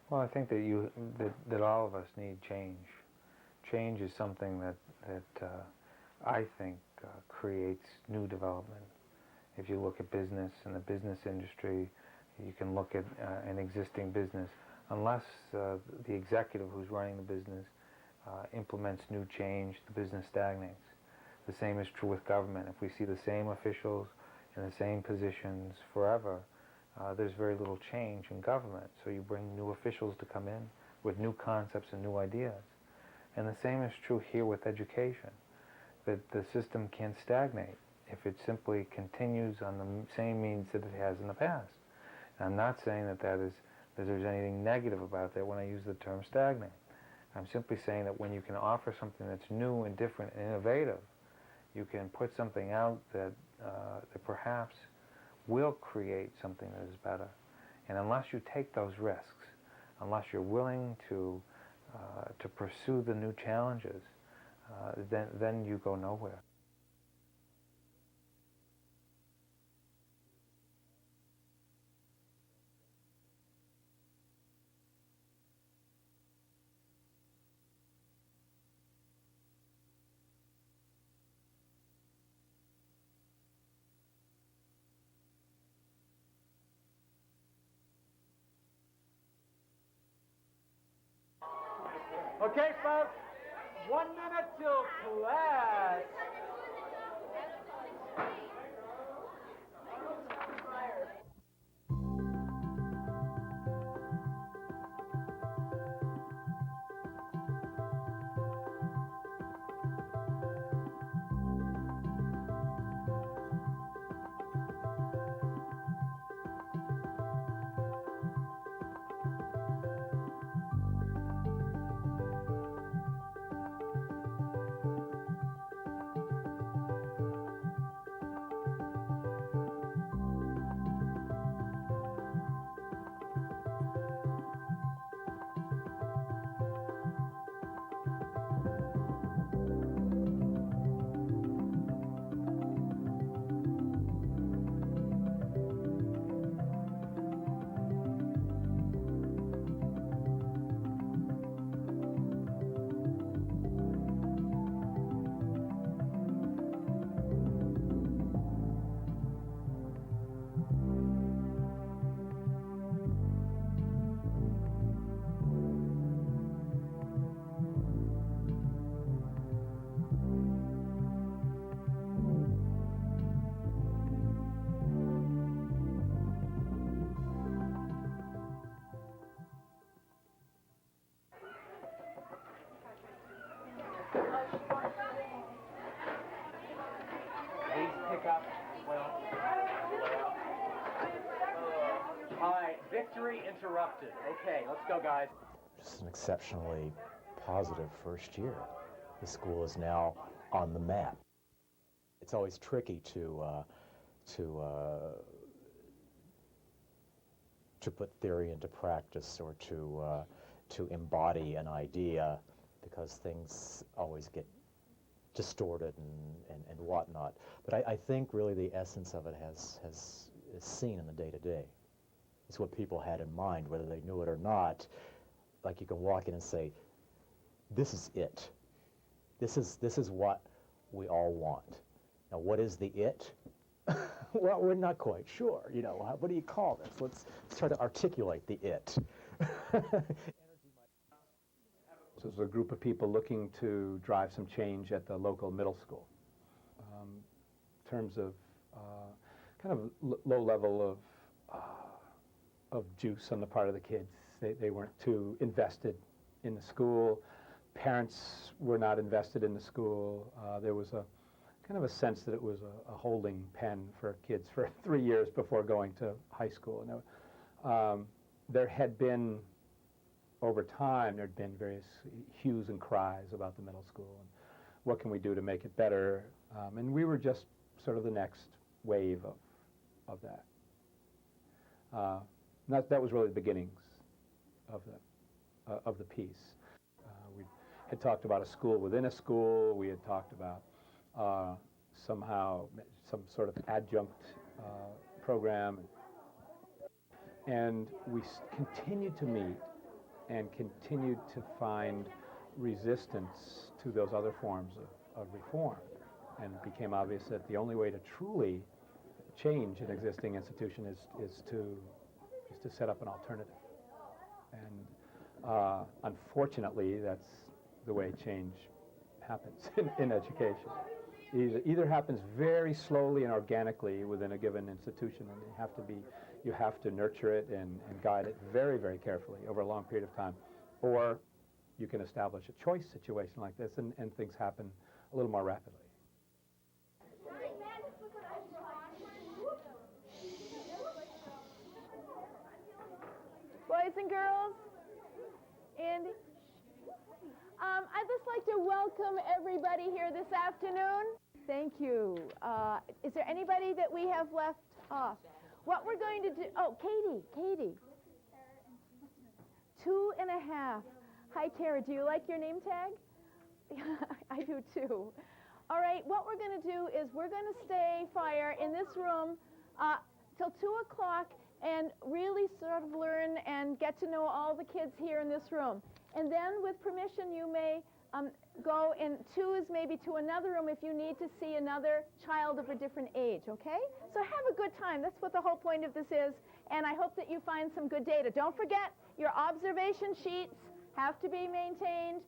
Well, I think that all of us need change. Change is something that I think creates new development. If you look at business and the business industry, you can look at an existing business. Unless the executive who's running the business implements new change, the business stagnates. The same is true with government. If we see the same officials in the same positions forever, there's very little change in government. So you bring new officials to come in with new concepts and new ideas. And the same is true here with education, that the system can stagnate if it simply continues on the same means that it has in the past. And I'm not saying that there's anything negative about that when I use the term stagnate. I'm simply saying that when you can offer something that's new and different and innovative, you can put something out that perhaps will create something that is better. And unless you take those risks, unless you're willing to pursue the new challenges, then you go nowhere. Okay, folks, 1 minute till class. Please pick up. Well. All right, victory interrupted. Okay, let's go, guys. Just an exceptionally positive first year. The school is now on the map. It's always tricky to put theory into practice or to embody an idea, because things always get distorted and whatnot. But I think really the essence of it is seen in the day-to-day. It's what people had in mind, whether they knew it or not. Like, you can walk in and say, this is it. This is what we all want. Now, what is the it? Well, we're not quite sure. You know, what do you call this? Let's try to articulate the it. This is a group of people looking to drive some change at the local middle school. In terms of kind of low level of juice on the part of the kids. They weren't too invested in the school. Parents were not invested in the school. There was a kind of a sense that it was a holding pen for kids for 3 years before going to high school. And there had been, over time, there had been various hues and cries about the middle school and what can we do to make it better. And we were just sort of the next wave of that. That was really the beginnings of the piece. We had talked about a school within a school. We had talked about somehow some sort of adjunct program. And we continued to meet and continued to find resistance to those other forms of reform. And it became obvious that the only way to truly change an existing institution is to set up an alternative. And unfortunately, that's the way change happens in education. Either happens very slowly and organically within a given institution, and you have to nurture it and guide it very, very carefully over a long period of time, or you can establish a choice situation like this, and things happen a little more rapidly. Boys and girls, Andy, I'd just like to welcome everybody here this afternoon. Thank you. Is there anybody that we have left off? What we're going to do, oh, Katie. 2.5. Hi, Tara, do you like your name tag? I do too. All right, what we're going to do is we're going to stay fire in this room till 2 o'clock and really sort of learn and get to know all the kids here in this room. And then, with permission, you may go and choose maybe to another room if you need to see another child of a different age, okay? So have a good time. That's what the whole point of this is. And I hope that you find some good data. Don't forget, your observation sheets have to be maintained.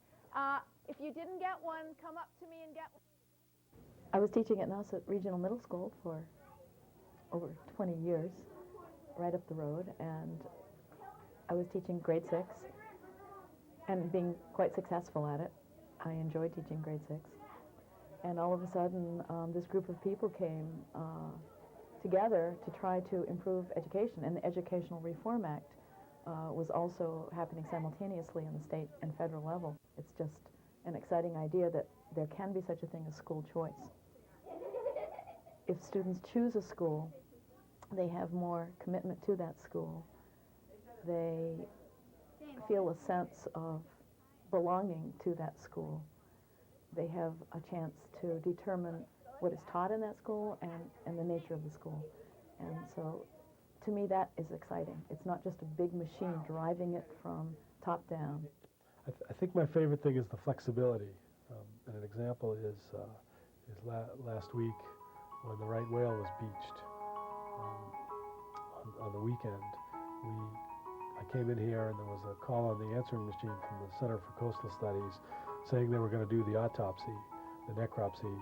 If you didn't get one, come up to me and get one. I was teaching at Nauset Regional Middle School for over 20 years, right up the road, and I was teaching grade 6 and being quite successful at it. I enjoyed teaching grade 6. And all of a sudden, this group of people came together to try to improve education, and the Educational Reform Act was also happening simultaneously in the state and federal level. It's just an exciting idea that there can be such a thing as school choice. If students choose a school, they have more commitment to that school. They feel a sense of belonging to that school. They have a chance to determine what is taught in that school and the nature of the school. And so, to me, that is exciting. It's not just a big machine driving it from top down. I think my favorite thing is the flexibility. And an example is last week when the right whale was beached on the weekend. I came in here and there was a call on the answering machine from the Center for Coastal Studies saying they were going to do the autopsy, the necropsy,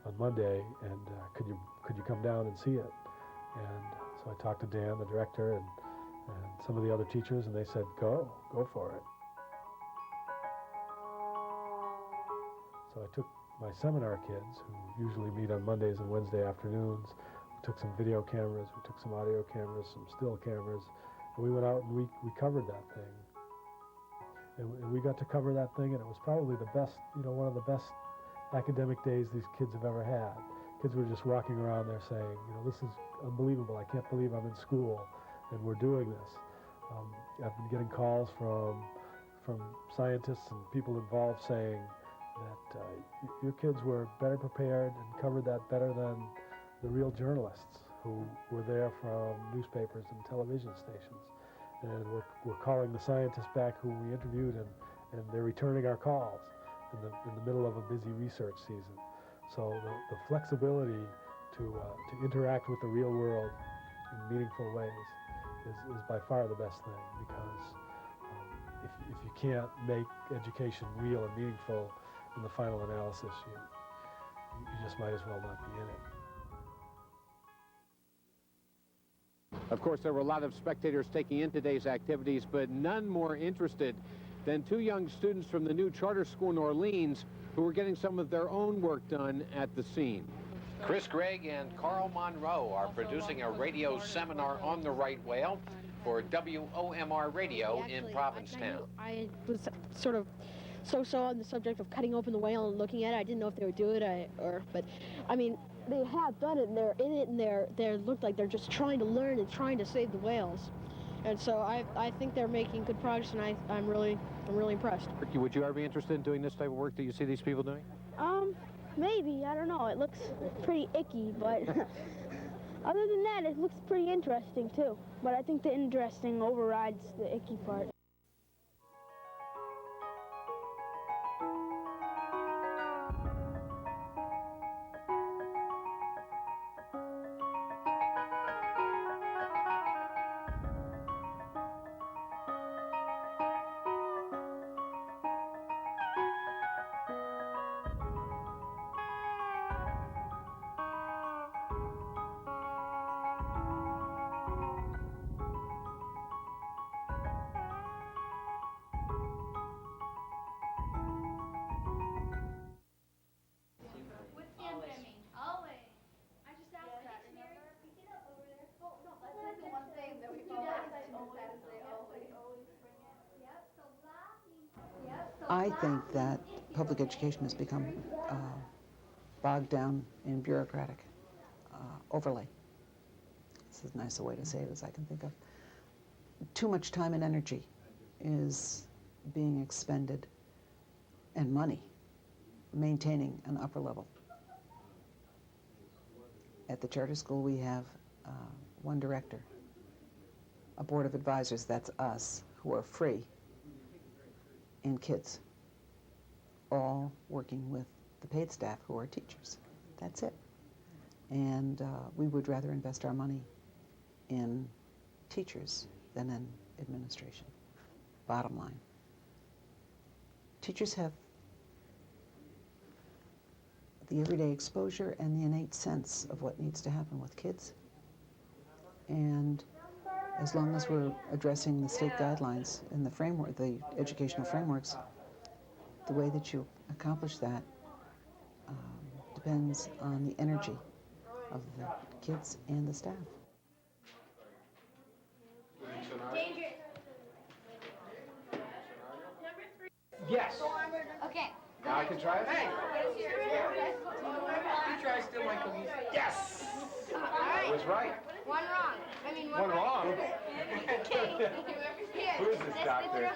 on Monday, and could you come down and see it? And so I talked to Dan, the director, and some of the other teachers, and they said, go for it. So I took my seminar kids, who usually meet on Mondays and Wednesday afternoons. We took some video cameras, we took some audio cameras, some still cameras, and we went out and we covered that thing. And we got to cover that thing, and it was probably the best, one of the best academic days these kids have ever had. Kids were just walking around there saying, this is unbelievable. I can't believe I'm in school and we're doing this. I've been getting calls from scientists and people involved saying that your kids were better prepared and covered that better than the real journalists who were there from newspapers and television stations. And we're calling the scientists back who we interviewed, and they're returning our calls in the middle of a busy research season. So the flexibility to interact with the real world in meaningful ways is by far the best thing, because if you can't make education real and meaningful in the final analysis, you just might as well not be in it. Of course, there were a lot of spectators taking in today's activities, but none more interested than two young students from the new charter school in Orleans who were getting some of their own work done at the scene. Chris Gregg and Carl Monroe are producing a radio seminar on the right whale for WOMR Radio in Provincetown. I was sort of so on the subject of cutting open the whale and looking at it. I didn't know if they would do it, but I mean, they have done it, and they're in it, and they look like they're just trying to learn and trying to save the whales. And so I think they're making good progress, and I'm really impressed. Would you ever be interested in doing this type of work that you see these people doing? Maybe, I don't know. It looks pretty icky, but other than that, it looks pretty interesting too. But I think the interesting overrides the icky part. I think that public education has become bogged down in bureaucratic overlay. This is as nice a way to say it as I can think of. Too much time and energy is being expended, and money, maintaining an upper level. At the charter school, we have one director, a board of advisors, that's us, who are free, and kids, all working with the paid staff who are teachers. That's it. And we would rather invest our money in teachers than in administration. Bottom line. Teachers have the everyday exposure and the innate sense of what needs to happen with kids. And as long as we're addressing the state guidelines and the framework, the educational frameworks, the way that you accomplish that depends on the energy of the kids and the staff. Yes. Okay. Now I can try it? Hey! You try still my cookies. Yes! I was right. One wrong. I mean, One wrong? Okay. Who is this doctor?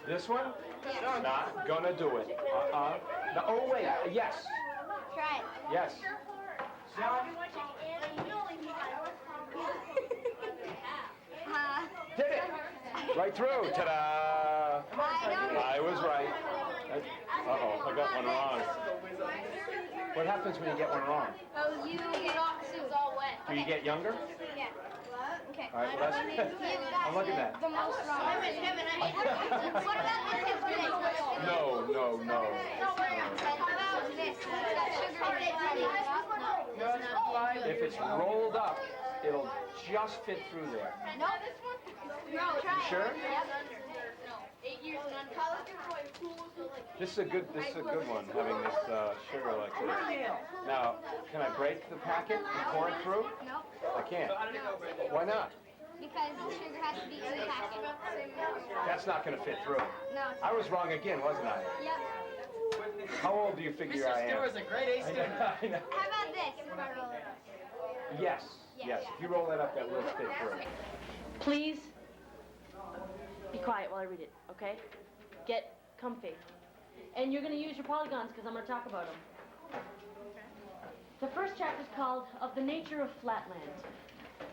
This one? Yeah. Not gonna do it. No, oh, wait. Yes. Try it. Yes. Did it! Right through. Ta-da! I was right. Uh-oh, I got one wrong. What happens when you get one wrong? Oh, you get off soon. It's all wet. Do you get younger? Yeah. Okay. All right, well, that's... I'm looking at The most wrong. What about this yesterday? No. How about this? It's got sugar in it. If it's rolled up, it'll just fit through there. No, this one? No, try it. Sure? Yep. 8 years and under. This is a good one, having this sugar like this. Now, can I break the packet and pour it through? No. I can't. Why not? Because the sugar has to be in the packet. That's not going to fit through. No. I was wrong again, wasn't I? Yep. How old do you figure I am? Mr. Stewart's a grade A student. I know. How about this? If I roll it up? Yes. Yes. If you roll that up, that will fit through. Please be quiet while I read it, okay? Get comfy. And you're going to use your polygons because I'm going to talk about them. The first chapter is called Of the Nature of Flatland.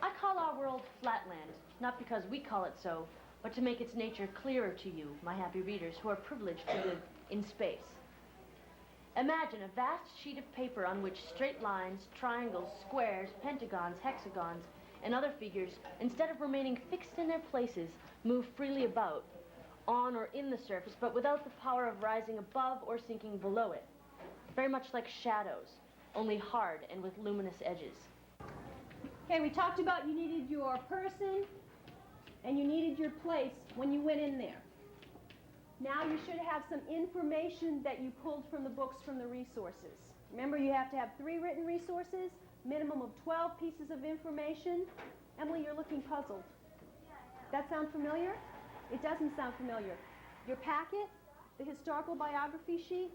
I call our world Flatland, not because we call it so, but to make its nature clearer to you, my happy readers, who are privileged to live in space. Imagine a vast sheet of paper on which straight lines, triangles, squares, pentagons, hexagons, and other figures, instead of remaining fixed in their places, move freely about, on or in the surface, but without the power of rising above or sinking below it. Very much like shadows, only hard and with luminous edges. Okay, we talked about you needed your person and you needed your place when you went in there. Now you should have some information that you pulled from the books from the resources. Remember, you have to have 3 written resources, minimum of 12 pieces of information. Emily, you're looking puzzled. That sound familiar? It doesn't sound familiar. Your packet, the historical biography sheet,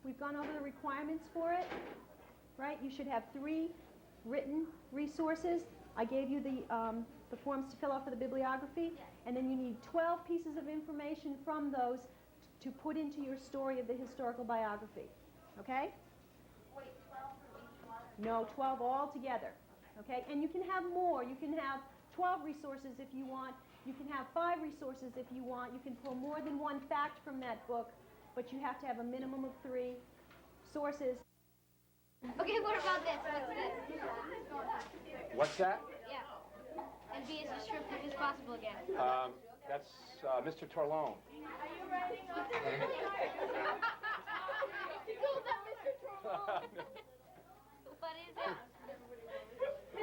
we've gone over the requirements for it, right? You should have 3 written resources. I gave you the forms to fill out for the bibliography, and then you need 12 pieces of information from those to put into your story of the historical biography, okay? Wait, 12 for each one? No, 12 all together, okay? And you can have more. You can have 12 resources if you want. You can have 5 resources if you want. You can pull more than one fact from that book, but you have to have a minimum of 3 sources. Okay, what about this? What's that? Yeah. And be as descriptive as possible again. That's Mr. Torlone. Are you writing on You called that Mr. Torlone. What is it?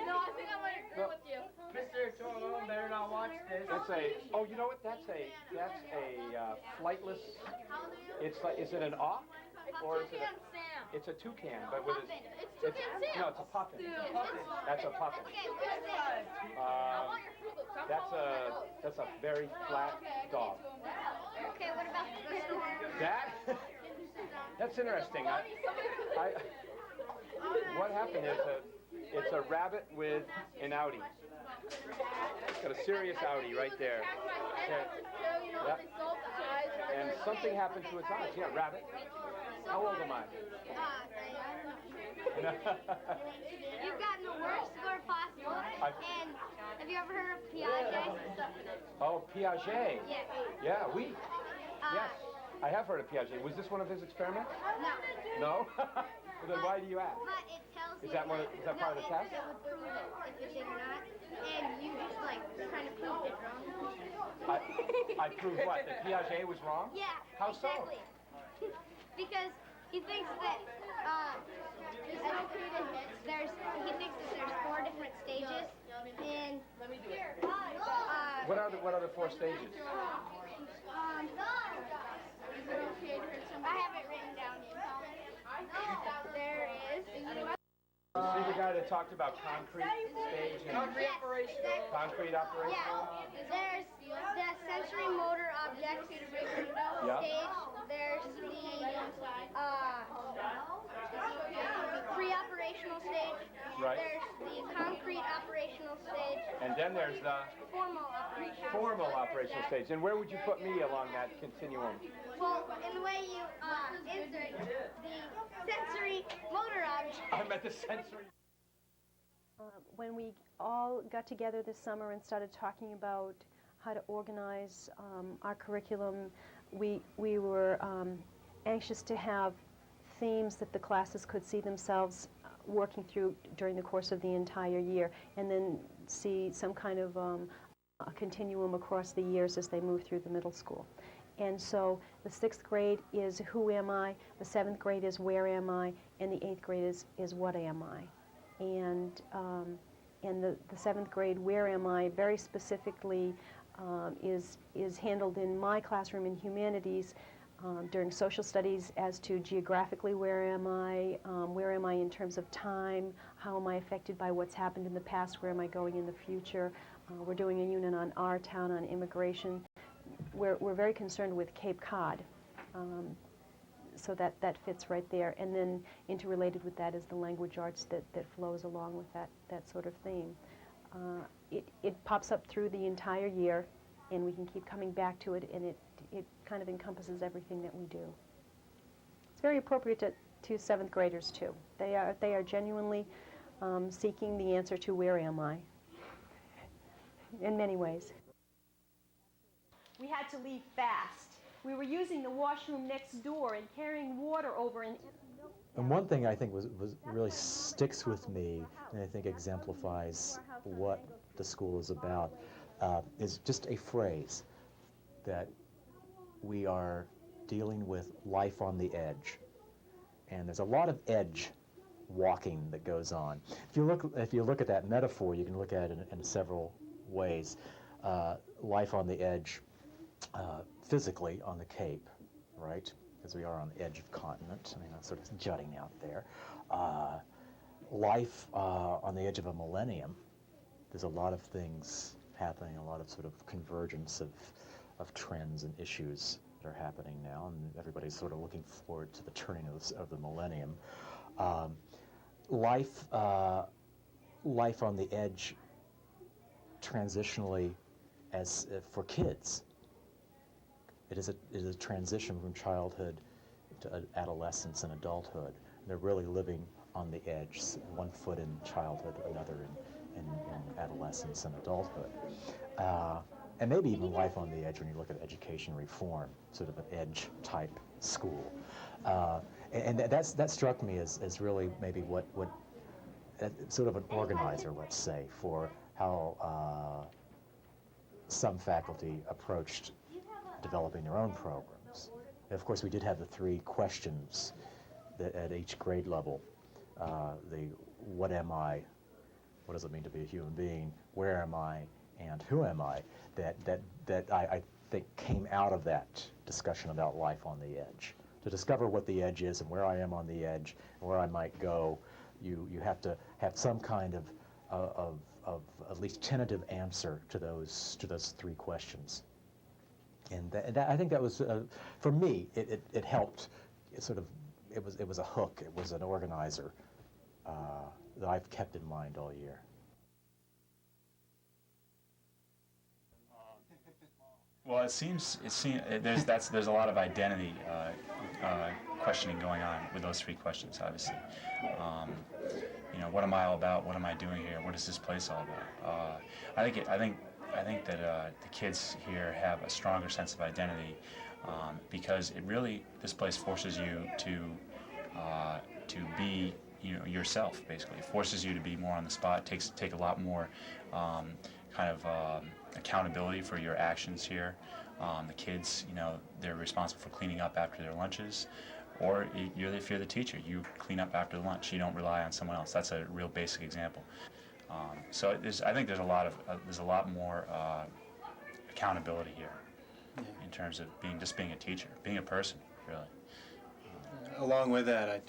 No, I think I might agree with you. Mr. Torlone better not watch this. That's a. Oh, you know what? That's a flightless. It's like. Is it an auk? Or is it a? It's a toucan, but with a. It's Toucan Sam. No, it's a puffin. That's a puffin. Okay, where's this? That's a very flat dog. Okay, what about this? That? That's interesting. What happened is it's a rabbit with an outie. It's got a serious outie right there. Okay. Yeah. And something happened to its eyes. Yeah, rabbit. How old am I? You've gotten the worst score possible. And have you ever heard of Piaget? Oh, Piaget. Yes. Yeah, oui. Yes, I have heard of Piaget. Was this one of his experiments? No. No? Well, then why do you ask? But it tells Is you. that part of the test? It would prove it if you did or not. And you just like kind of proved it wrong. I proved what? That Piaget was wrong? Yeah. How so? Exactly. Because he thinks that there's 4 different stages in. What are the 4 stages? I have it written down here. There is. See the guy that talked about concrete stage and concrete operation? Yeah. There's the sensory motor object stage. There's the pre-operational stage. Right. There's the concrete operational stage. And then there's the Formal operational stage. And where would you put me along that continuum? Well, in the way you insert the sensory motor object. I meant the sensory. When we all got together this summer and started talking about how to organize our curriculum, we were anxious to have themes that the classes could see themselves working through during the course of the entire year, and then see some kind of a continuum across the years as they move through the middle school. And so the 6th grade is who am I, the 7th grade is where am I, and the 8th grade is what am I. And the 7th grade where am I very specifically is handled in my classroom in humanities during social studies as to geographically where am I in terms of time, how am I affected by what's happened in the past, where am I going in the future. We're doing a unit on our town, on immigration. We're very concerned with Cape Cod, so that fits right there. And then interrelated with that is the language arts that flows along with that sort of theme. It pops up through the entire year, and we can keep coming back to it, and it kind of encompasses everything that we do. It's very appropriate to 7th graders too. They are genuinely seeking the answer to where am I, in many ways. We had to leave fast. We were using the washroom next door and carrying water over. And one thing I think was really sticks with me, and I think exemplifies what the school is about, is just a phrase that we are dealing with life on the edge. And there's a lot of edge walking that goes on. If you look at that metaphor, you can look at it in several ways. Life on the edge, physically on the Cape, right? Because we are on the edge of the continent, I mean, that's sort of jutting out there. Life on the edge of a millennium. There's a lot of things happening, a lot of sort of convergence of trends and issues that are happening now, and everybody's sort of looking forward to the turning of the millennium. Life on the edge, transitionally, as for kids. It is a transition from childhood to adolescence and adulthood. They're really living on the edge, one foot in childhood, another in adolescence and adulthood. And maybe even life on the edge when you look at education reform, sort of an edge-type school. And that struck me as really maybe what sort of an organizer, let's say, for how some faculty approached developing their own programs. And of course, we did have the 3 questions that at each grade level, the what am I, what does it mean to be a human being, where am I, and who am I, that I think came out of that discussion about life on the edge. To discover what the edge is and where I am on the edge and where I might go, you have to have some kind of at least tentative answer to those 3 questions. And I think that was, for me, it helped. It was a hook. It was an organizer that I've kept in mind all year. Well, it seems there's a lot of identity questioning going on with those three questions. Obviously, you know, what am I all about? What am I doing here? What is this place all about? I think that the kids here have a stronger sense of identity because this place forces you to be, you know, yourself. Basically, it forces you to be more on the spot. Take a lot more accountability for your actions here. The kids, you know, they're responsible for cleaning up after their lunches, or if you're the teacher, you clean up after lunch. You don't rely on someone else. That's a real basic example. So I think there's a lot more accountability here in terms of being a teacher, being a person, really. Along with that,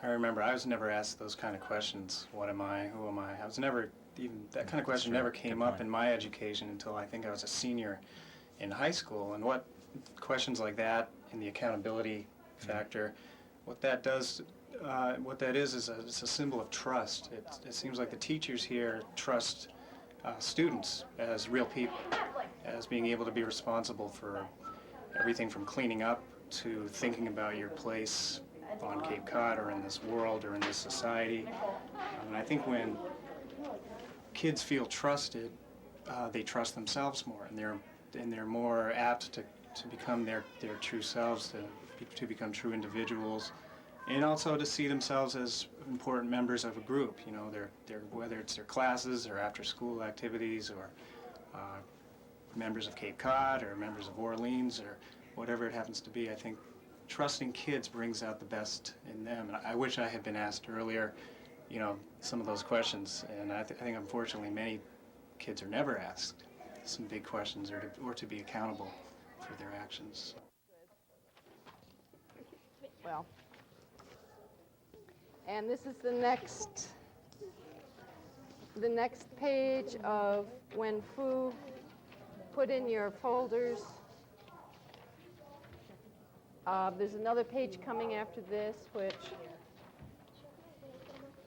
I remember I was never asked those kind of questions. What am I? Who am I? I was never even, that kind of question never came up in my education until I think I was a senior in high school. And what questions like that and the accountability factor, what that does, what that is it's a symbol of trust. It seems like the teachers here trust students as real people, as being able to be responsible for everything from cleaning up to thinking about your place on Cape Cod or in this world or in this society. And I think when kids feel trusted, they trust themselves more, and they're more apt to become their true selves, to become true individuals, and also to see themselves as important members of a group. You know, whether it's their classes or after-school activities or members of Cape Cod or members of Orleans or whatever it happens to be. I think trusting kids brings out the best in them. And I wish I had been asked earlier, you know, some of those questions. And I think unfortunately many kids are never asked some big questions or to be accountable for their actions. Well, and this is the next page of when Fu put in your folders. There's another page coming after this, which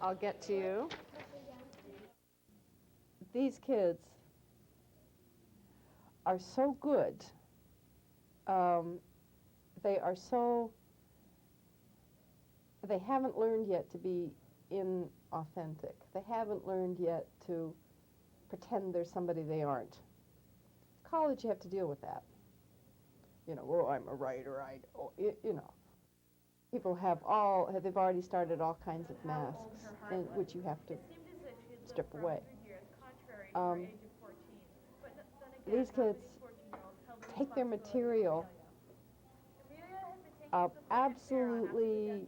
I'll get to you. These kids are so good. They haven't learned yet to be inauthentic. They haven't learned yet to pretend they're somebody they aren't. College, you have to deal with that. You know, oh, I'm a writer, you know. People they've already started all kinds of masks, which you have to strip away. These kids take their material absolutely,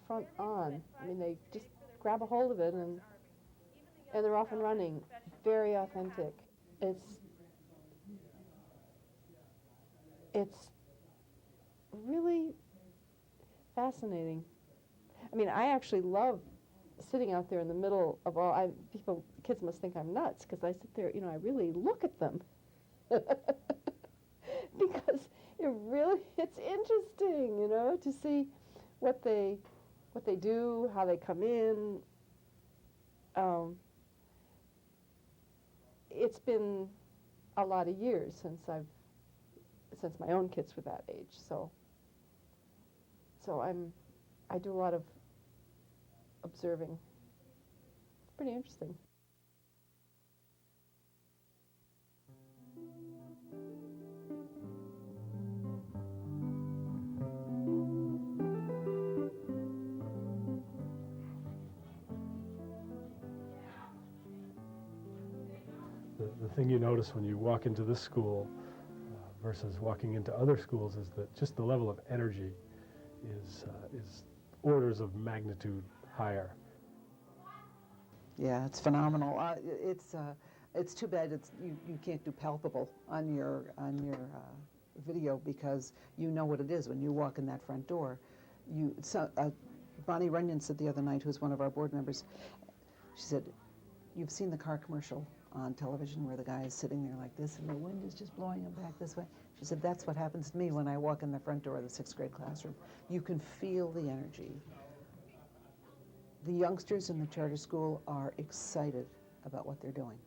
front on. I mean, they just grab a hold of it and they're off and running. Very authentic. It's really fascinating. I mean, I actually love sitting out there in the middle of kids must think I'm nuts, because I sit there, you know, I really look at them. Because it's interesting, you know, to see what they do, how they come in. It's been a lot of years since my own kids were that age, so I do a lot of observing. It's pretty interesting. The thing you notice when you walk into this school versus walking into other schools is that just the level of energy is orders of magnitude higher. Yeah, it's phenomenal. It's too bad you can't do palpable on your video, because you know what it is when you walk in that front door. Bonnie Runyon said the other night, who's one of our board members, she said, "You've seen the car commercial on television where the guy is sitting there like this and the wind is just blowing him back this way. She said, that's what happens to me when I walk in the front door of the 6th grade classroom. You can feel the energy. The youngsters in the charter school are excited about what they're doing.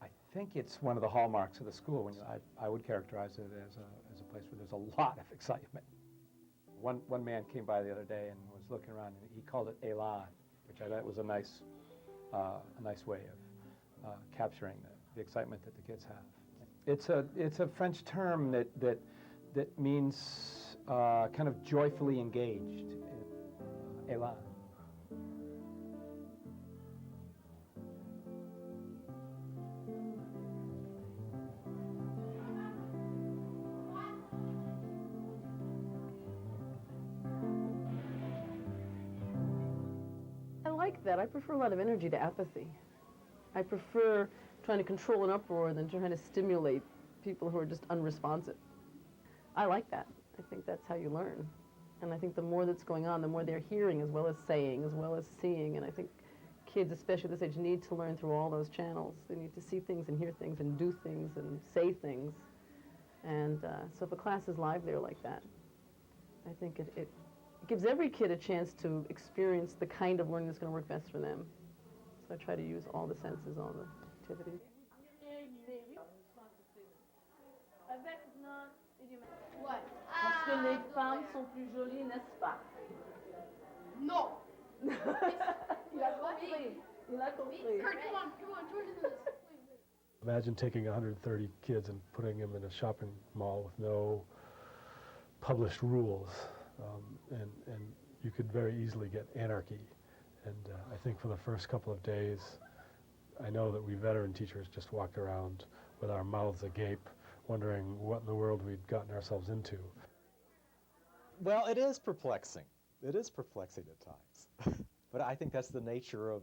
I think it's one of the hallmarks of the school. When I would characterize it as a place where there's a lot of excitement. One man came by the other day and was looking around, and he called it élan, which I thought was a nice way of capturing the excitement that the kids have. It's a French term that means kind of joyfully engaged, élan. That. I prefer a lot of energy to apathy. I prefer trying to control an uproar than trying to stimulate people who are just unresponsive. I like that. I think that's how you learn. And I think the more that's going on, the more they're hearing as well as saying, as well as seeing. And I think kids, especially at this age, need to learn through all those channels. They need to see things and hear things and do things and say things. And so if a class is lively like that, I think it gives every kid a chance to experience the kind of learning that's going to work best for them. So I try to use all the senses, all the activities. What? Parce que les femmes sont plus jolies, n'est-ce pas? No. Il a compris. Il a compris. Kurt, come on, join in this. Imagine taking 130 kids and putting them in a shopping mall with no published rules. And you could very easily get anarchy. And I think for the first couple of days, I know that we veteran teachers just walked around with our mouths agape, wondering what in the world we'd gotten ourselves into. Well, it is perplexing. It is perplexing at times. But I think that's the nature of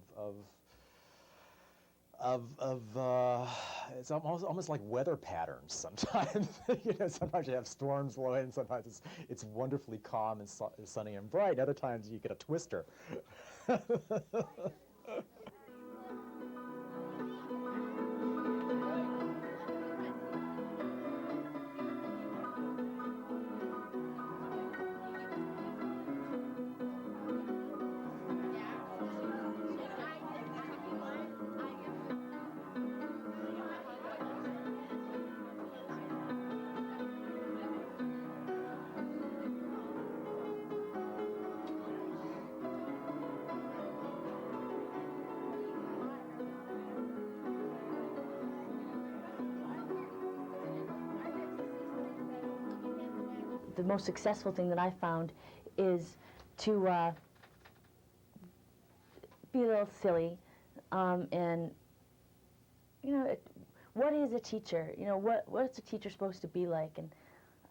it's almost like weather patterns sometimes. Sometimes you have storms blowing, sometimes it's wonderfully calm and sunny and bright. Other times you get a twister. The most successful thing that I found is to be a little silly, and what is a teacher? What's a teacher supposed to be like? And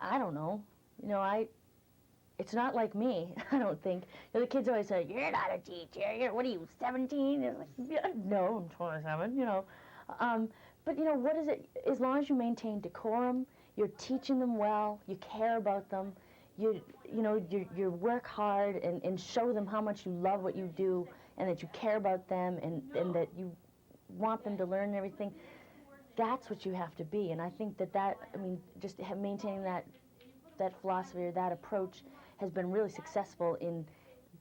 I don't know. It's not like me. I don't think. The kids always say, "You're not a teacher. What are you, 17?" It's like, yeah, no, I'm 27. But what is it? As long as you maintain decorum, you're teaching them well, you care about them, you work hard and show them how much you love what you do and that you care about them and that you want them to learn and everything. That's what you have to be. And I think just maintaining that philosophy or that approach has been really successful in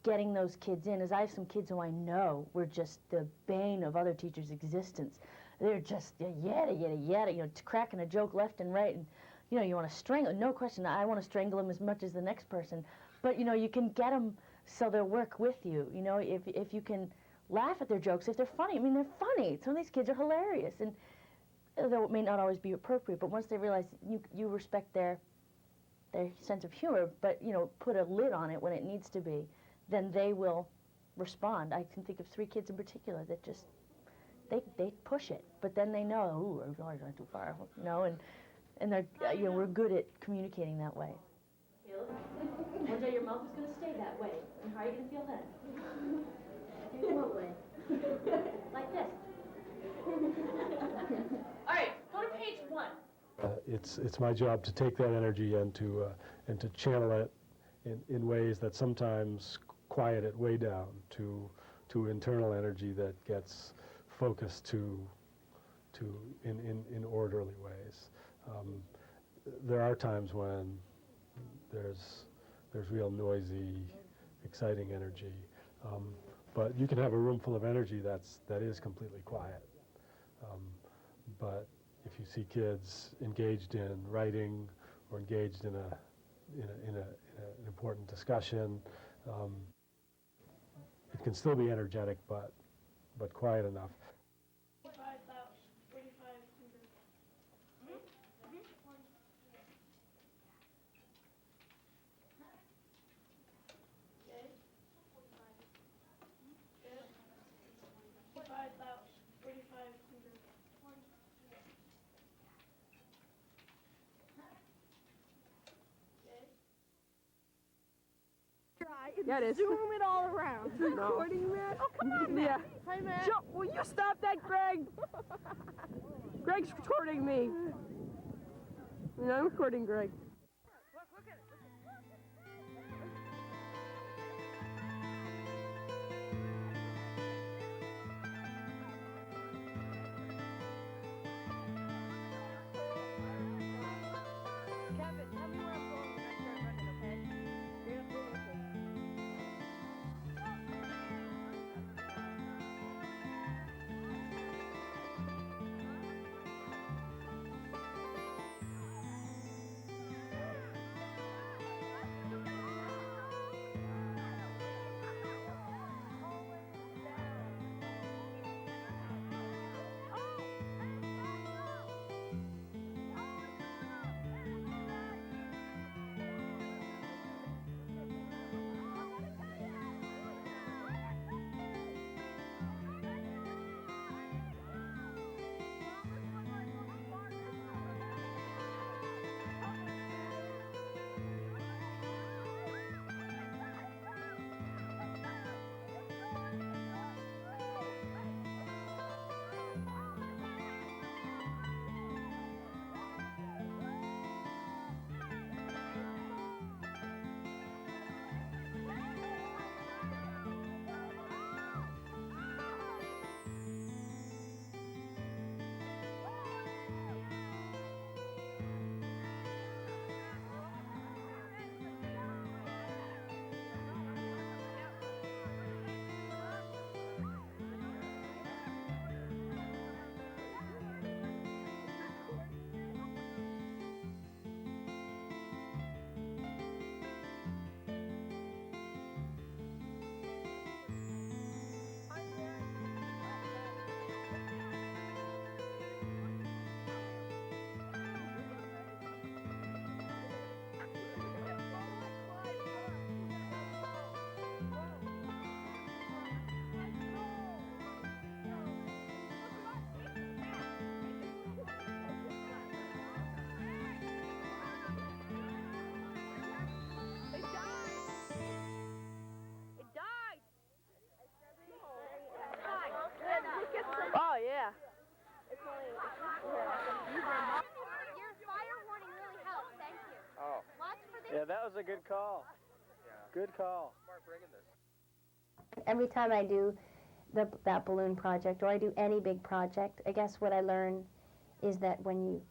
getting those kids in. As I have some kids who I know were just the bane of other teachers' existence. They're just yada, cracking a joke left and right, and you want to strangle. No question, I want to strangle them as much as the next person, but you can get them so they'll work with you. If you can laugh at their jokes, if they're funny. They're funny. Some of these kids are hilarious, and though it may not always be appropriate, but once they realize you respect their sense of humor, but put a lid on it when it needs to be, then they will respond. I can think of 3 kids in particular that just. They push it, but then they know, ooh, I'm going too far, and they're, we're good at communicating that way. One day your mouth is going to stay that way, and how are you going to feel then? In what way? Like this. All right, go to page 1. It's my job to take that energy and to channel it in ways that sometimes quiet it way down to internal energy that gets focused in orderly ways. There are times when there's real noisy, exciting energy, but you can have a room full of energy that is completely quiet. But if you see kids engaged in writing or engaged in an important discussion, it can still be energetic, but quiet enough. Yeah, it is. Zoom it all around. No. Recording, Matt? Oh, come on, Matt. Yeah. Hi, Matt. Joe, will you stop that, Greg? Greg's recording me. No, I'm recording Greg. Oh, yeah. Your fire warning really helped. Thank you. Oh. Watch for the... Yeah, that was a good call. Good call. Smart bringing this. Every time I do that balloon project, or I do any big project, I guess what I learn is that when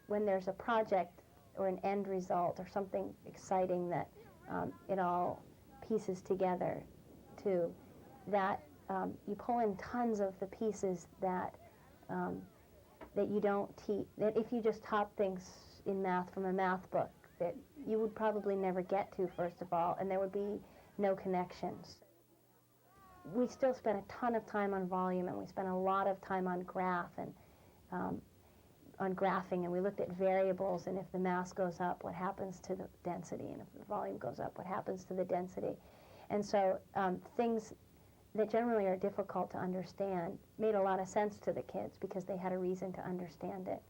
there's a project or an end result or something exciting that it all pieces together to, that you pull in tons of the pieces that you don't teach, that if you just taught things in math from a math book, that you would probably never get to, first of all, and there would be no connections. We still spend a ton of time on volume, and we spend a lot of time on graph and on graphing, and we looked at variables, and if the mass goes up, what happens to the density, and if the volume goes up, what happens to the density. And so things that generally are difficult to understand made a lot of sense to the kids because they had a reason to understand it.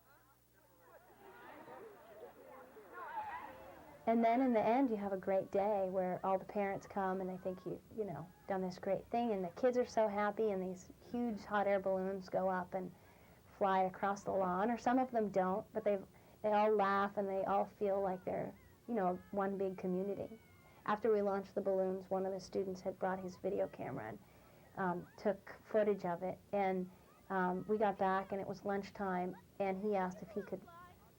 And then in the end, you have a great day where all the parents come and they think you know, done this great thing, and the kids are so happy, and these huge hot air balloons go up and fly across the lawn, or some of them don't, but they all laugh and they all feel like they're, you know, one big community. After we launched the balloons, one of the students had brought his video camera and took footage of it, and We got back and it was lunchtime, and he asked if he could,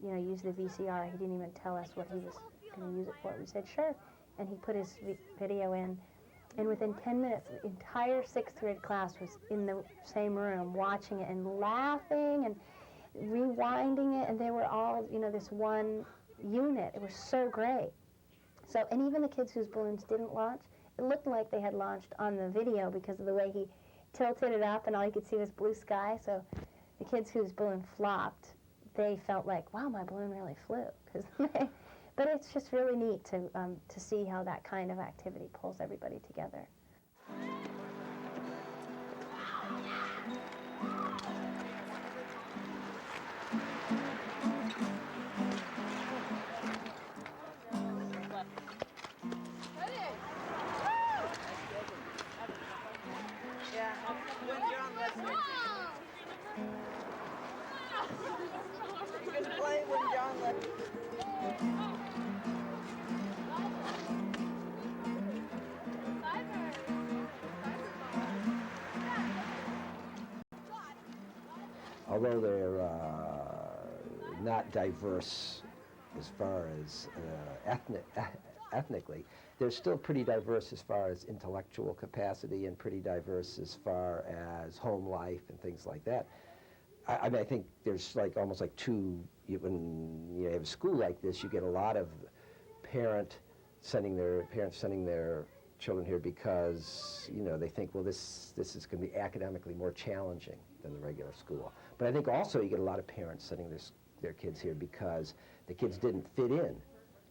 use the VCR. He didn't even tell us what he was going to use it for. We said, sure. And he put his video in. And within 10 minutes, the entire 6th grade class was in the same room watching it and laughing and rewinding it. And they were all, this one unit. It was so great. So, and even the kids whose balloons didn't launch, it looked like they had launched on the video because of the way he tilted it up and all you could see was blue sky. So the kids whose balloon flopped, they felt like, wow, my balloon really flew. But it's just really neat to see how that kind of activity pulls everybody together. Although they're not diverse as far as ethnically, they're still pretty diverse as far as intellectual capacity and pretty diverse as far as home life and things like that. I mean, I think there's almost like when you have a school like this, you get a lot of parents sending their children here because, they think, well, this is going to be academically more challenging than the regular school. But I think also you get a lot of parents sending their kids here because the kids didn't fit in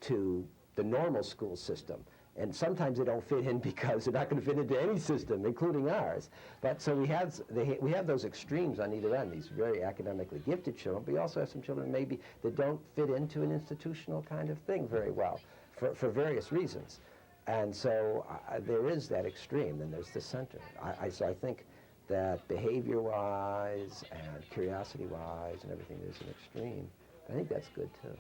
to the normal school system. And sometimes they don't fit in because they're not going to fit into any system, including ours. But so we have those extremes on either end, these very academically gifted children, but we also have some children maybe that don't fit into an institutional kind of thing very well for various reasons. And so there is that extreme, and there's the center. So I think that behavior-wise and curiosity-wise and everything, there's an extreme. I think that's good, too.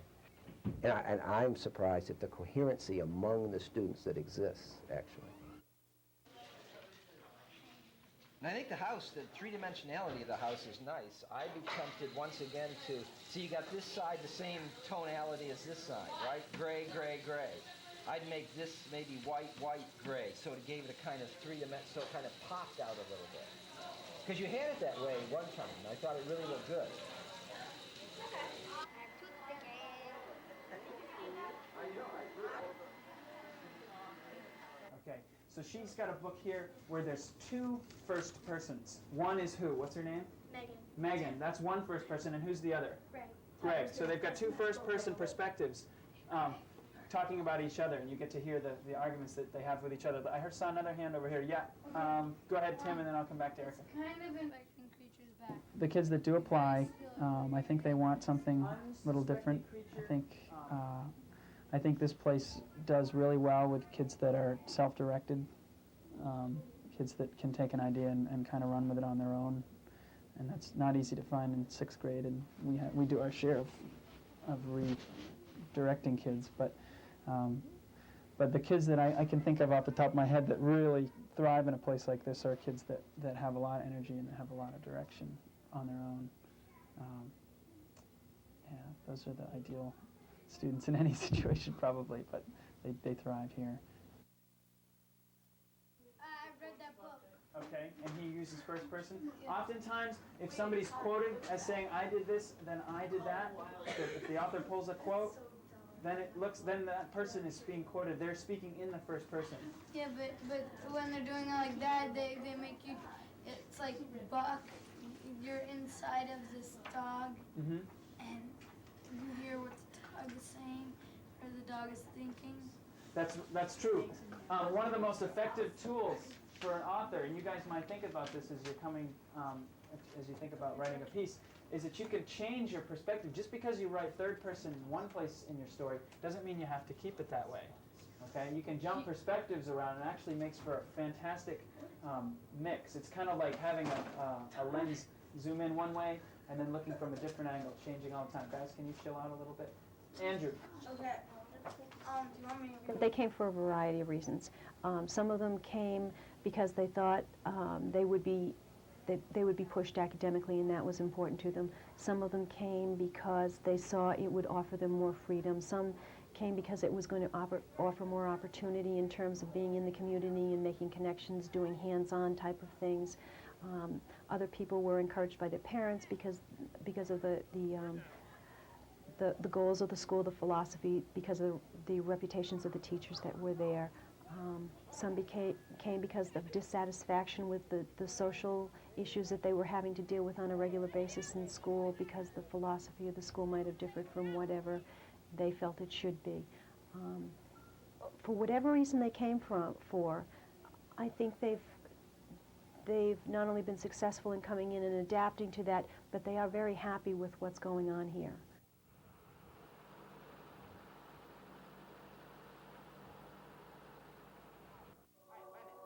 And I'm surprised at the coherency among the students that exists, actually. And I think the house, the three-dimensionality of the house is nice. I'd be tempted once again to, see, you got this side the same tonality as this side, right? Gray, gray, gray. I'd make this maybe white, white, gray, so it gave it a kind of three-dimensional, so it kind of popped out a little bit. Because you had it that way one time, and I thought it really looked good. Okay, so she's got a book here where there's two first persons. One is who? What's her name? Megan. Megan. That's one first person, and who's the other? Greg. Greg. So they've got two first-person perspectives talking about each other, and you get to hear the arguments that they have with each other. But I saw another hand over here. Yeah. Go ahead, Tim, and then I'll come back to Erica. Kind of infecting creatures back. The kids that do apply, I think they want something a little different. I think this place does really well with kids that are self-directed, kids that can take an idea and kind of run with it on their own, and that's not easy to find in 6th grade. And we do our share of redirecting kids, but the kids that I can think of off the top of my head that really thrive in a place like this are kids that have a lot of energy and have a lot of direction on their own. Yeah, those are the ideal students in any situation probably, but they thrive here. I've read that book. Okay, and he uses first person. Yeah. Oftentimes, if somebody's quoted as saying, I did this, then I did that, if the author pulls a quote, then that person is being quoted. They're speaking in the first person. Yeah, but when they're doing it like that, they make you, it's like Buck, you're inside of this dog, and you hear what the dog is saying, or the dog is thinking. That's true. One of the most effective tools for an author, and you guys might think about this as you're coming, as you think about writing a piece, is that you can change your perspective. Just because you write third person in one place in your story doesn't mean you have to keep it that way. Okay, you can jump perspectives around, and it actually makes for a fantastic mix. It's kind of like having a lens zoom in one way and then looking from a different angle, changing all the time. Guys, can you chill out a little bit? Andrew. Okay. Do you want me to read? They came for a variety of reasons. Some of them came because they thought they would be they would be pushed academically, and that was important to them. Some of them came because they saw it would offer them more freedom. Some came because it was going to offer more opportunity in terms of being in the community and making connections, doing hands-on type of things. Other people were encouraged by their parents because of the goals of the school, the philosophy, because of the reputations of the teachers that were there. Some came because of dissatisfaction with the social issues that they were having to deal with on a regular basis in school, because the philosophy of the school might have differed from whatever they felt it should be. For whatever reason they came for, I think they've not only been successful in coming in and adapting to that, but they are very happy with what's going on here.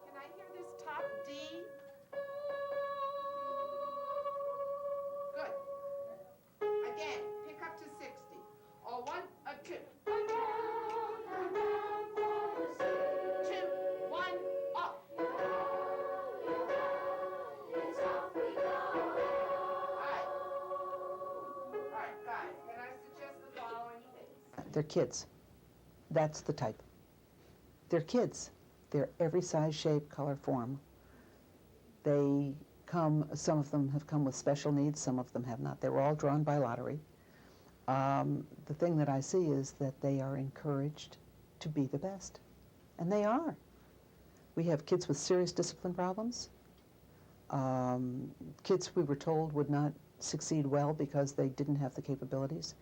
Can I hear this top D? Good. Again, pick up to 60. Or 1, 2. 2, 1, up. All right, guys, can I suggest the following things? They're kids. That's the type. They're kids. They're every size, shape, color, form. They come, some of them have come with special needs, some of them have not. They were all drawn by lottery. The thing that I see is that they are encouraged to be the best. And they are. We have kids with serious discipline problems. Kids we were told would not succeed well because they didn't have the capabilities.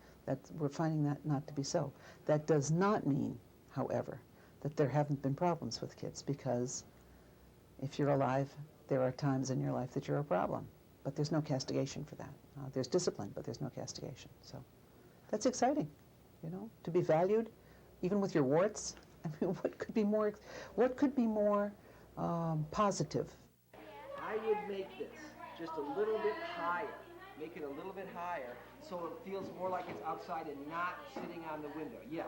We're finding that not to be so. That does not mean, however, that there haven't been problems with kids, because if you're alive, there are times in your life that you're a problem. But there's no castigation for that. There's discipline, but there's no castigation. So that's exciting, you know, to be valued, even with your warts. I mean, what could be more positive? I would make this just a little bit higher. Make it a little bit higher so it feels more like it's outside and not sitting on the window. Yeah,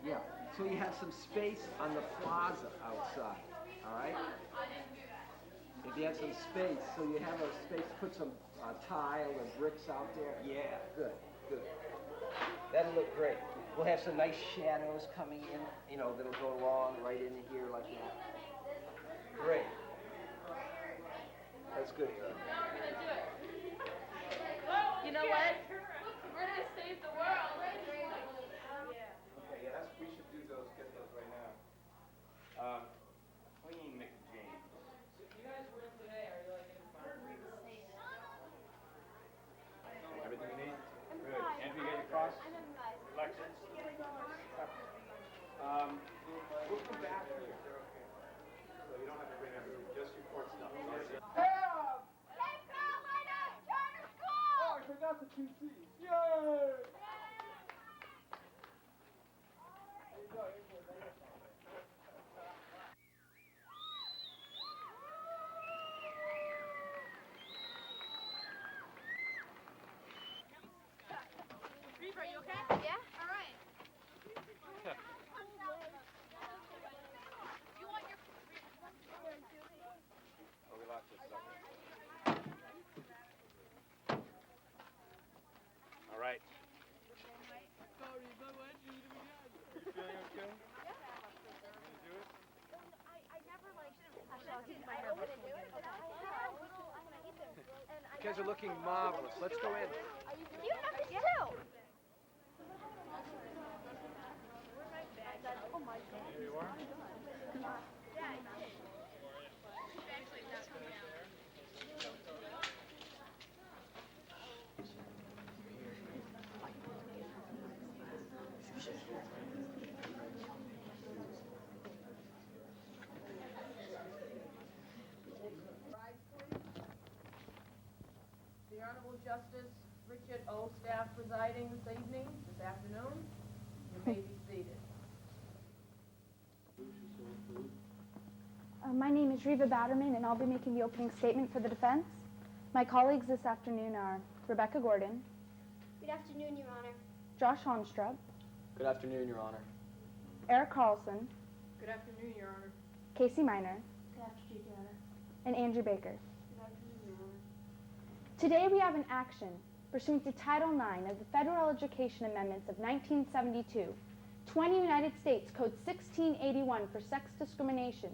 yeah. So you have some space on the plaza outside, all right? If you have some space, so you have a space to put some tile or bricks out there. Yeah, good, good. That'll look great. We'll have some nice shadows coming in, you know, that'll go along right in here like that. Great. That's good. You know what? We're gonna save the world. Okay, yeah, we should do those, get those right now. Clean McJames. You guys were in today, are you like Everything you need? Good. Andrew, you got your cross? Alexis? We'll come back here. So you don't have to bring everything, just your court stuff. Oh, I forgot the 2 C's. Yay! Reeve, are you okay? Yeah? All right. You want your... Oh, we lost this sucker. All right. Sorry, but what do we got? You feeling okay? Yeah. Can you do it? I never like... I don't want to do it, but I have a little... I'm going to eat them. You guys are looking marvelous. Let's go in. You have this too. Oh my God. Here you are. Yeah, I did. Actually, that's coming out. The Honorable Justice Richard O. Staff presiding this afternoon. You may be seated. My name is Riva Batterman, and I'll be making the opening statement for the defense. My colleagues this afternoon are Rebecca Gordon, Good afternoon, Your Honor. Josh Honstrup, Good afternoon, Your Honor. Eric Carlson, Good afternoon, Your Honor. Casey Miner, Good afternoon, Your Honor. and Andrew Baker. Good afternoon, Your Honor. Today we have an action pursuant to Title IX of the Federal Education Amendments of 1972, 20 United States Code 1681 for sex discrimination,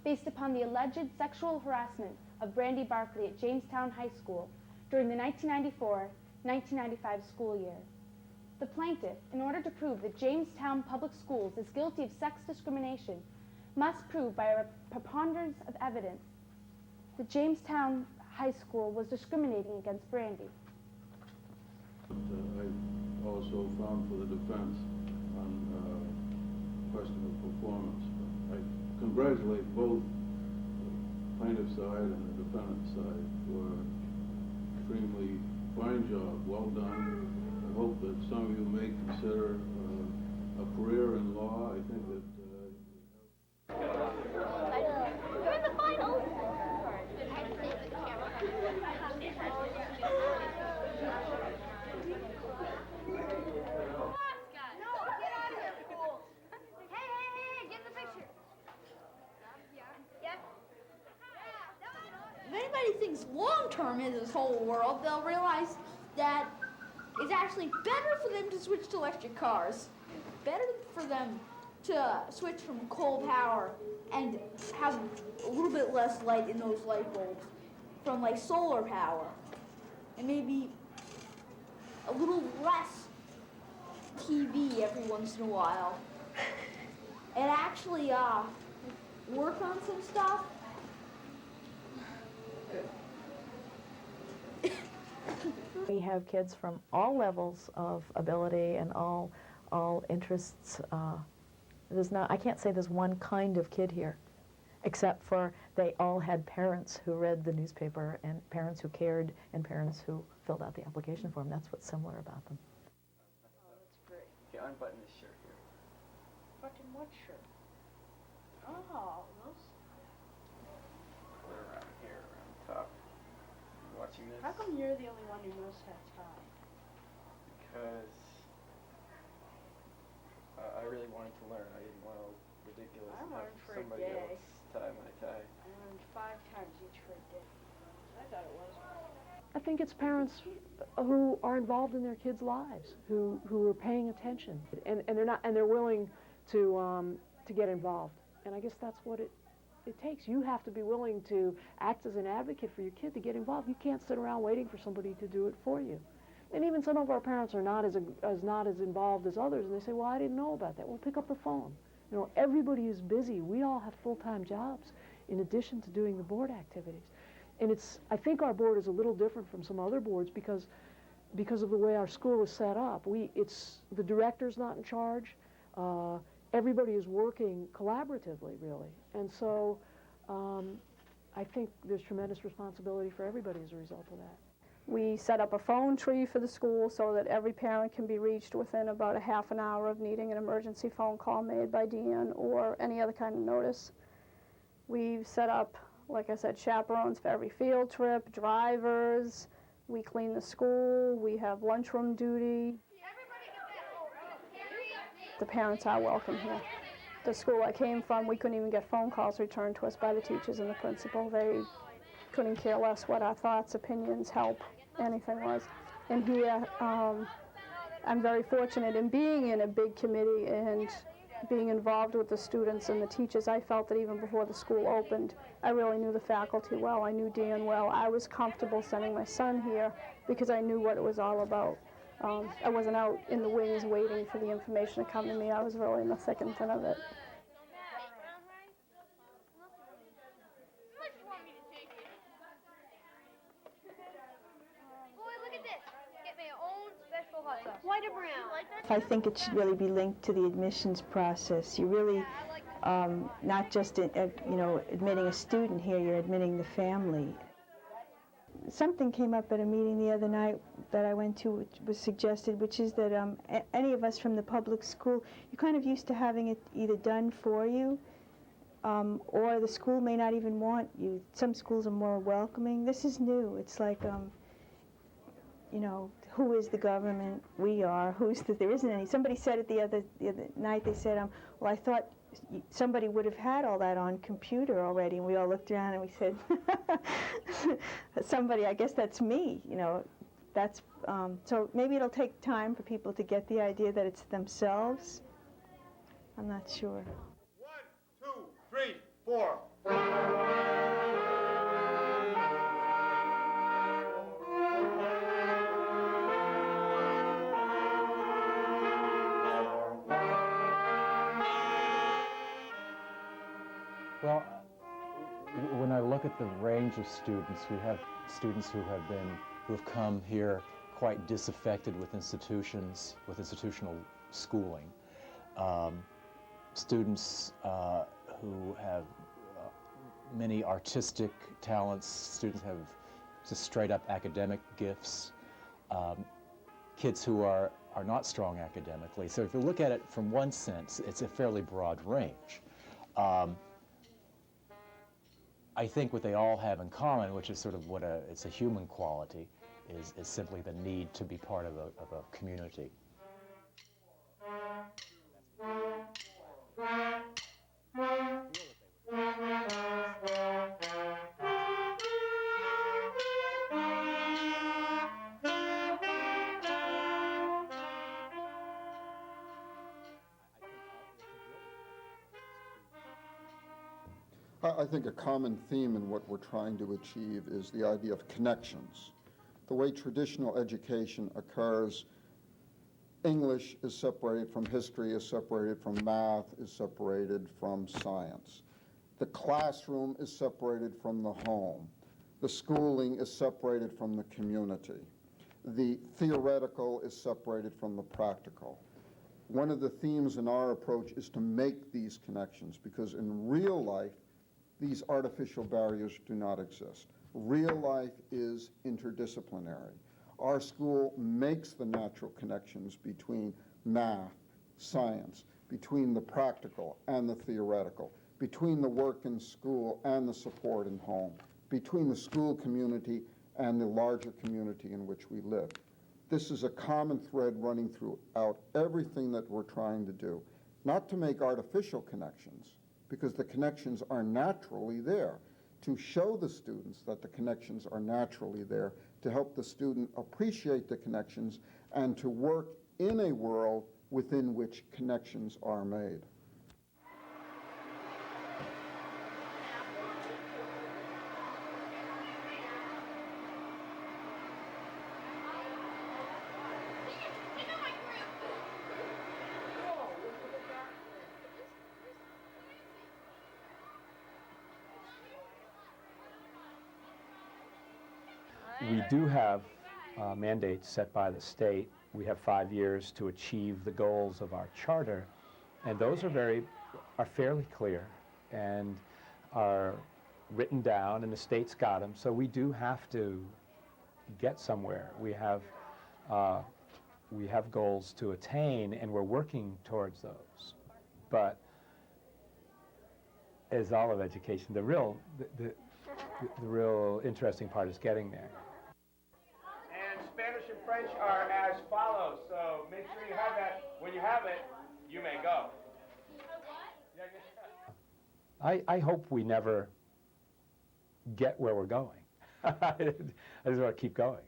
based upon the alleged sexual harassment of Brandy Barkley at Jamestown High School during the 1994-1995 school year. The plaintiff, in order to prove that Jamestown Public Schools is guilty of sex discrimination, must prove by a preponderance of evidence that Jamestown High School was discriminating against Brandy. I also found for the defense on question of performance. I congratulate both the plaintiff's side and the defendant's side for an extremely fine job, well done. I hope that some of you may consider a career in law. I think that We're in the finals! If anybody thinks long-term is this whole world, they'll realize that it's actually better for them to switch to electric cars. Better for them to switch from coal power and have a little bit less light in those light bulbs from like solar power. And maybe a little less TV every once in a while. And actually work on some stuff. We have kids from all levels of ability and all interests. I can't say there's one kind of kid here, except for they all had parents who read the newspaper and parents who cared and parents who filled out the application form. That's what's similar about them. Oh, that's great. Okay, unbutton this shirt here. Button what shirt? Oh, those. Put it around here, around the top. You watching this? How come you're the only one who knows how to tie? Because I really wanted to learn. I didn't want to look ridiculous I and have learned for a somebody day. else tie my tie. I learned 5 times each for a day. I thought it was. I think it's parents who are involved in their kids' lives, who are paying attention, and they're willing to get involved. And I guess that's what it takes. You have to be willing to act as an advocate for your kid to get involved. You can't sit around waiting for somebody to do it for you. And even some of our parents are not as involved as others, and they say, well, I didn't know about that. Well, pick up the phone. You know, everybody is busy. We all have full-time jobs in addition to doing the board activities. And I think our board is a little different from some other boards because of the way our school is set up. The director's not in charge. Everybody is working collaboratively, really. And so I think there's tremendous responsibility for everybody as a result of that. We set up a phone tree for the school so that every parent can be reached within about a half an hour of needing an emergency phone call made by Dean or any other kind of notice. We've set up, like I said, chaperones for every field trip, drivers. We clean the school. We have lunchroom duty. The parents are welcome here. The school I came from, we couldn't even get phone calls returned to us by the teachers and the principal. They couldn't care less what our thoughts, opinions, help, anything was. And here, I'm very fortunate in being in a big committee and being involved with the students and the teachers. I felt that even before the school opened, I really knew the faculty well. I knew Dan well. I was comfortable sending my son here because I knew what it was all about. I wasn't out in the wings waiting for the information to come to me. I was really in the thick and thin of it. White or brown? I think it should really be linked to the admissions process. You really, not just admitting a student here, you're admitting the family. Something came up at a meeting the other night that I went to, which was suggested, which is that any of us from the public school, you're kind of used to having it either done for you, or the school may not even want you. Some schools are more welcoming. This is new. It's like, who is the government? We are. There isn't any. Somebody said it the other night. They said, well, I thought somebody would have had all that on computer already, and we all looked around and we said, somebody, I guess that's me, you know. That's, so maybe it'll take time for people to get the idea that it's themselves. I'm not sure. 1, 2, 3, 4. Well, when I look at the range of students, we have students who have come here quite disaffected with institutions, with institutional schooling. Students who have many artistic talents, students have just straight up academic gifts, kids who are not strong academically. So if you look at it from one sense, it's a fairly broad range. I think what they all have in common, which is sort of it's a human quality, is simply the need to be part of a community. I think a common theme in what we're trying to achieve is the idea of connections. The way traditional education occurs, English is separated from history, is separated from math, is separated from science. The classroom is separated from the home. The schooling is separated from the community. The theoretical is separated from the practical. One of the themes in our approach is to make these connections, because in real life, these artificial barriers do not exist. Real life is interdisciplinary. Our school makes the natural connections between math, science, between the practical and the theoretical, between the work in school and the support in home, between the school community and the larger community in which we live. This is a common thread running throughout everything that we're trying to do, not to make artificial connections, because the connections are naturally there, to show the students that the connections are naturally there, to help the student appreciate the connections, and to work in a world within which connections are made. We do have mandates set by the state. We have 5 years to achieve the goals of our charter, and those are fairly clear and are written down, and the state's got them. So we do have to get somewhere. We have goals to attain, and we're working towards those. But as all of education, the real interesting part is getting there. And Spanish and French are as follows, so make sure you have that. When you have it, you may go. I hope we never get where we're going. I just want to keep going.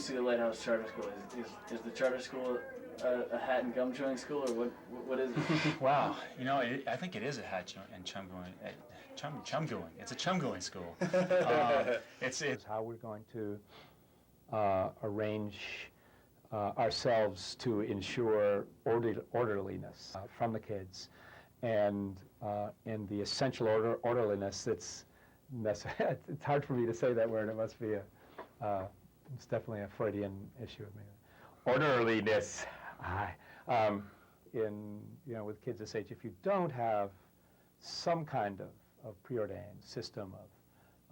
see the Lighthouse Charter School? Is the charter school a hat and gum chewing school, or what is it? Wow, you know, I think it is a hat and chum going. Chum going. It's a chum going school. It's how we're going to arrange ourselves to ensure orderliness from the kids, and the essential orderliness that's necessary. It's hard for me to say that word. It must be it's definitely a Freudian issue of me. Orderliness. With kids this age, if you don't have some kind of preordained system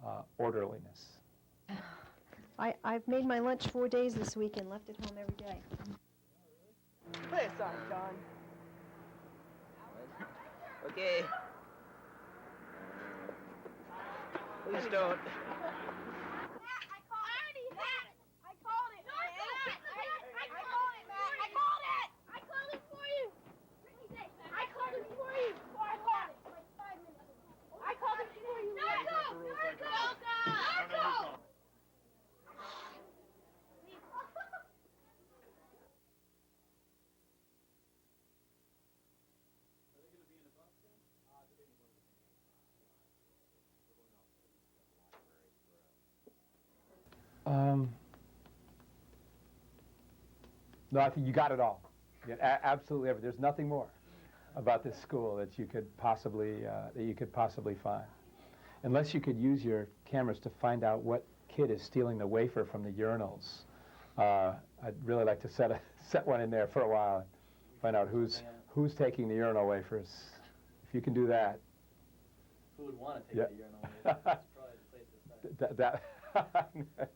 of orderliness. I've made my lunch 4 days this week and left it home every day. Play a song, John. Okay. Please don't. No, I think you got it all. You got absolutely everything. There's nothing more about this school that you could possibly find, unless you could use your cameras to find out what kid is stealing the wafer from the urinals. I'd really like to set one in there for a while and find out who's taking the urinal wafers. If you can do that. Who would want to take the urinal? That's probably the place to start. That